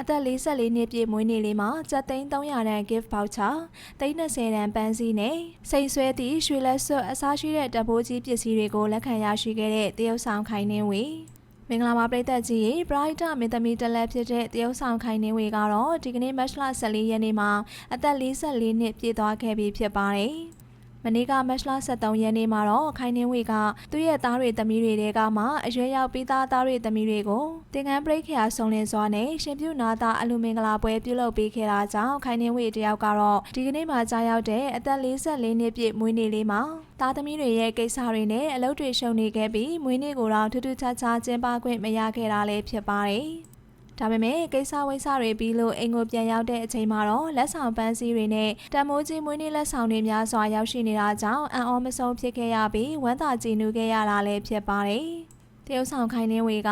အသက်44နှစ်ပြည့်မွေးနေ့လေးမှာကျပ်သိန်း300တန် gift voucher သိန်း20တန်ပန်းစည်းနဲ့စိန်ဆွဲသည့်ရွှေလက်စွပ်အစားရှိတဲ့တဘိုးကြီးပစ္စည်းတွေကိုလက်ခံရရှိခဲ့တဲ့တရုတ်ဆောင်ခိုင်နှင်းဝေမင်္ဂလာပါပရိသတ်ကြီးရေပရိုက်တာမင်းသမီးတလက်ဖြစ်တဲ့တရုတ်ဆောင်ခိုင်နှင်းဝေကတော့ဒီကနေ့မတ်လ14ရက်နေ့မှာအသက်44နှစ်ပြည့်သွားခဲ့ပြီဖြစ်ပါတယ်မနေ့ကမတ်လ23ရက်နေ့မှာတော့ခိုင်နှင်းဝေကသူ့ရဲ့သားတွေသမီးတွေတဲကမှအရွယ်ရောက်ပြီးသားသားတွေသမီးတွေကိုတင်ငန်းပရိတ်ခရာဆုံလင်စွာနဲ့ရှင်ပြုနာသားအလူမင်္ဂလာပွဲပြုလုပ်ပေးခဲ့တာကြောင့်ခိုင်နှင်းဝေတယောက်ကတော့ဒီကနေ့မှာကြားရောက်တဲ့အသက်44နှစ်ပြည့်မွေးနေ့လေးမှာသားသမီးတွေရဲ့ကိစ္စတွေနဲ့အလုပ်တွေရှုံနေခဲ့ပြီးမွေးနေ့ကိုတော့ထူးထူးခြားခြားကျင်းပခွင့်မရခဲ့တာလည်းဖြစ်ပါတယ်ဒါပေမဲ့ကိစ္စဝိစ္စတွေပြီးလို့အိမ်ကိုပြန်ရောက်တဲ့အချိန်မှာတော့လက်ဆောင်ပန်းစည်းတွေနဲ့တမိုးကြီးမွေးနေ့လက်ဆောင်တွေများစွာရောက်ရှိနေတာကြောင့်အံ့ဩမဆုံးဖြစ်ခဲ့ရပြီးဝမ်းသာကြည်နူးခဲ့ရတာလည်းဖြစ်ပါတယ်။တရုတ်ဆောင်ခိုင်နှင်းဝေက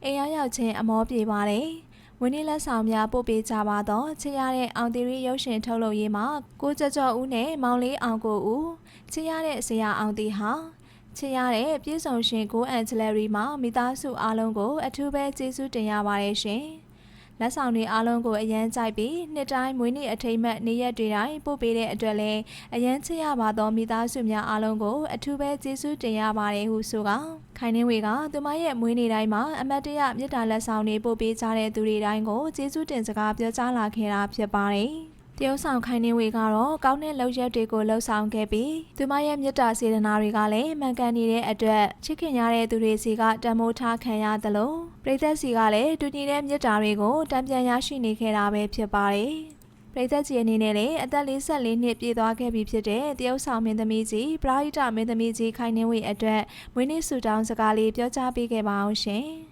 အိမ်ရောက်ချင်းအမောပြေပါတယ်။မွေးနေ့လက်ဆောင်များပို့ပေးကြပါတော့ချစ်ရတဲ့အောင်တီရီရုပ်ရှင်ထုတ်လုပ်ရေးမှာကိုကျော်ဦးနဲ့မောင်လေးအောင်ကိုဦးချစ်ရတဲ့ဆရာအောင်တီဟာချစ်ရတဲ့ပြည်စုံရှင်ကိုအန်ဂျယ်လရီမှာမိသားစုအားလုံးကိုအထူးပဲကျေးဇူးတင်ရပါတယ်ရှင်။လက်ဆောင်တွေအားလုံးကိုအရန်ကြိုက်ပြီးနှစ်တိုင်းမွေးနေ့အထိမ်းအမှတ်နေ့ရက်တွေတိုင်းပို့ပေးတဲ့အတွက်လည်းအရန်ချစ်ရပါသောမိသားစုများအားလုံးကိုအထူးပဲကျေးဇူးတင်ရပါတယ်ဟုဆိုကခိုင်နှင်းဝေကသူမရဲ့မွေးနေ့တိုင်းမှာအမတ်တရမြစ်တာလက်ဆောင်တွေပို့ပေးကြတဲ့သူတွေတိုင်းကိုကျေးဇူးတင်စကားပြောကြားလာခဲ့တာဖြစ်ပါတယ်။တရုတ်ဆောင်ခိုင်နှင်းဝေကတော့ကောင်းတဲ့လုပ်ရက်တွေကိုလှုပ်ဆောင်ခဲ့ပြီးသူမရဲ့မေတ္တာစေတနာတွေကလည်းမှန်ကန်နေတဲ့အတွက်ချစ်ခင်ရတဲ့သူတွေစီကတန်ဖိုးထားခံရသလိုပရိသတ်စီကလည်းတူညီတဲ့မေတ္တာတွေကိုတန်ပြန်ရရှိနေခဲ့တာပဲဖြစ်ပါတယ်ပရိသတ်ကြီးအနေနဲ့လည်းအသက်44နှစ်ပြည့်သွားခဲ့ပြီဖြစ်တဲ့တရုတ်ဆောင်မင်းသမီးကြီးပရိုက်တာမင်းသမီးကြီးခိုင်နှင်းဝေအတွက်မွေးနေ့ဆုတောင်းစကားလေးပြောကြားပေးခဲ့ပါအောင်ရှင်။